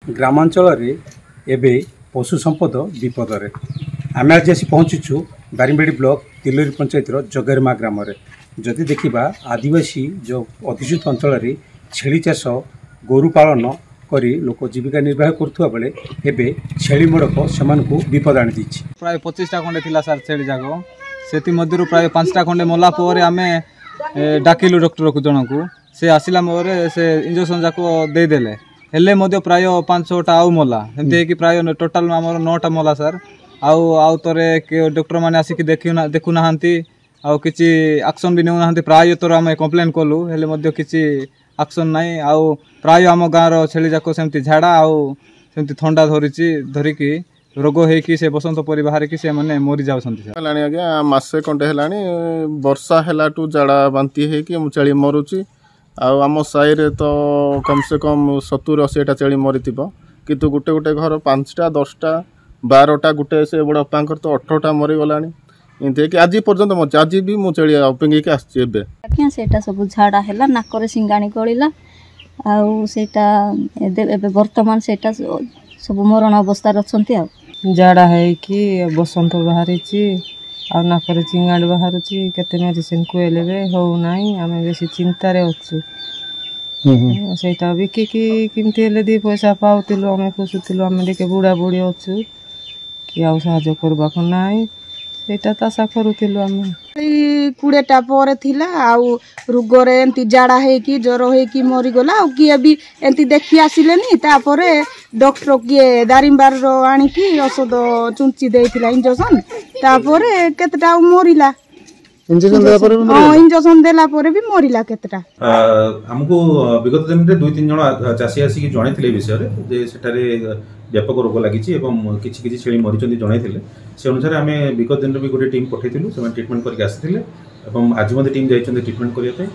ग्रामांचल एबे पशु संपद विपदरे आम आज आसी पहुँचुचु दारिंगबाड़ी ब्लॉक तिलोरी पंचायत जगेरमा ग्राम जदि देखा आदिवासी जो अधिसूत अंचल छेली चाष गोरु पालन करी लोक जीविका निर्वाह करुवा बेले एबे छेली मोड़क से विपद आनी प्राय 25टा खंडे थिला सार छेली जाक से मध्य प्राय 5टा खंडे मला आम डाकिलु डॉक्टर को जन को से आसला से इंजेक्शन जाक देदेले हेले मध्य प्राय 5-6टा आउ मला एमती प्राय टोटाल आमर 9टा मला सार आउ तरे डॉक्टर मैंने आसिक देखुना आउ किसी एक्शन भी नेउना प्राय तोर आम कंप्लेन कलु हेले मध्य किसी एक्शन नाई आउ प्राय आम गाँव छेली जाक सेमती झाड़ा आउ सेमती थंडा धरिकी रोग होइकी से बसंत परी बाहर की से माने मरी जाउछंती आज्ञा मासे कंटे हेलानी वर्षा हेलाटू झाड़ा बांती होइकी मु छेली मरुची आम साई रे तो कम से कम 70-80टा छेली मरीथिबो किंतु गुटे गुटे घर 5टा 10टा 12टा गुटे से बड़ अपांकर तो 18टा मरीगलानी इनते आज पर्यंत मर आज भी मु छेली अपेंगी आसची एबे आज्ञा सेटा सब झाड़ा हेला नाकरे सिंगाणी गळिला आउ सेटा एबे वर्तमान सेटा सब मरण अवस्था रछंती आ झाड़ा है कि बसंत बाहरी आ नाकर चिंगाड़ बाहर केते मेडिसिन खुएले हो नाई आम बेस चिंतार अच्छु से बिकिकी केमती हेले 2 पैसा पाउतिलु आम खुशुलु आम टे बुढ़ा बुढ़ी अच्छु कि आउ साहाय्य करबा को नाई सेटा आशा करूतिलु आम 20टा पर थिला आउ रोगरे एंती जाड़ा है कि ज्वर है कि मरीगला आ किए भी एंती देखी आसिलेनी तापरे डॉक्टर किए दारिंबार रो आनी कि औषध चुंची देइथिला इंजेक्शन तापरे केतटा मरिला इंजेक्शन देला परे भी मरिला केतटा हमको विगत दिन में 2-3 जन चाषी आसिक जणैथिले विषय रे जे सेटारे व्यापक रोग लगी एवं किसी छेली मरी जन से अनुसार आम विगत दिन भी गोटे टीम पठेलु से ट्रिटमेंट करके आसी आज मत टीम जाइए ट्रिटमेंट करने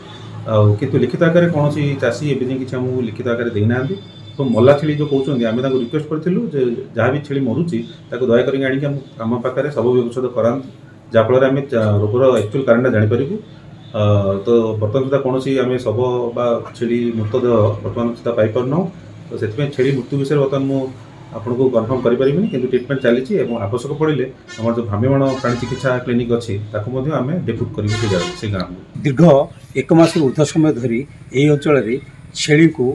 किंतु लिखित आकार कौन चाषी एवं किसी आमको लिखित आकार देना तो मल्ला छेली जो कहते आम रिक्वेस्ट करूँ जहाँ भी छेली मरुची दयाकोरी आम पाखे सब औषध करा जहाँफल आम रोगर एक्चुअल कारण जापर तो बर्तमान सुधा कौन आम शव बा छेली मृतदेह बर्तमान सुधा पाइपारना तो से छेली मृत्यु विषय बर्तमान मुझे आपन को कन्फर्म करें कि ट्रिटमेंट चली आवश्यक पड़े आम जो भ्राम्यमाण प्राणी चिकित्सा क्लिनिक अच्छी आम डेपुट कर गाँव दीर्घ 1 मास ऊर्ध्व समय धरी यही अंचल छेली को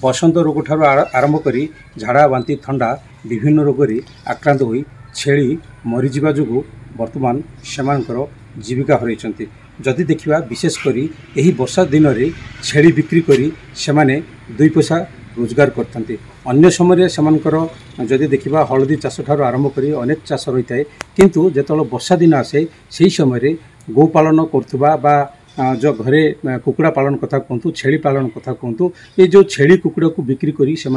बसंत रोग ठार आरंभ कर झाड़ा बांती थंडा विभिन्न रोग आक्रांत हो छेली मरीजा जो बर्तमान सेमानकर जीविका हरई जदि देखा विशेषकर यही वर्षा दिन में छेली बिक्री करी सेमाने 2 पैसा रोजगार करते अन्य समय सेमानकर जदि देखा हलदी चाष ठार आरंभ कर अनेक चाष रही है किंतु जो वर्षा दिन आसे से समय गोपालन करुवा जो घरे कुकुड़ा पालन कथा कहतु छेली पालन कथा कहतु ये जो छेली कुकुड़ा को बिक्री करी से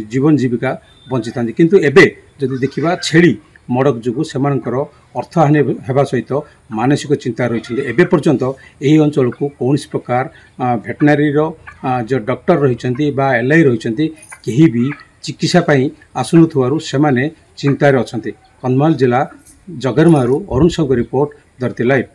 जीवन जीविका बंची था किंतु एबे जदि देखा छेली मड़क जो सेमानकर अर्थहानि होगा सहित मानसिक चिंता रही एबे पर्यंत यही अंचल को कौन प्रकार भेटनारी जो डॉक्टर रही एलआई रही कहीं भी चिकित्सा आसुनुथुवारु सेमाने चिंतार अच्छा कंधमाल जिला जगेरमारू अरुण साहू रिपोर्ट धरती लाइव।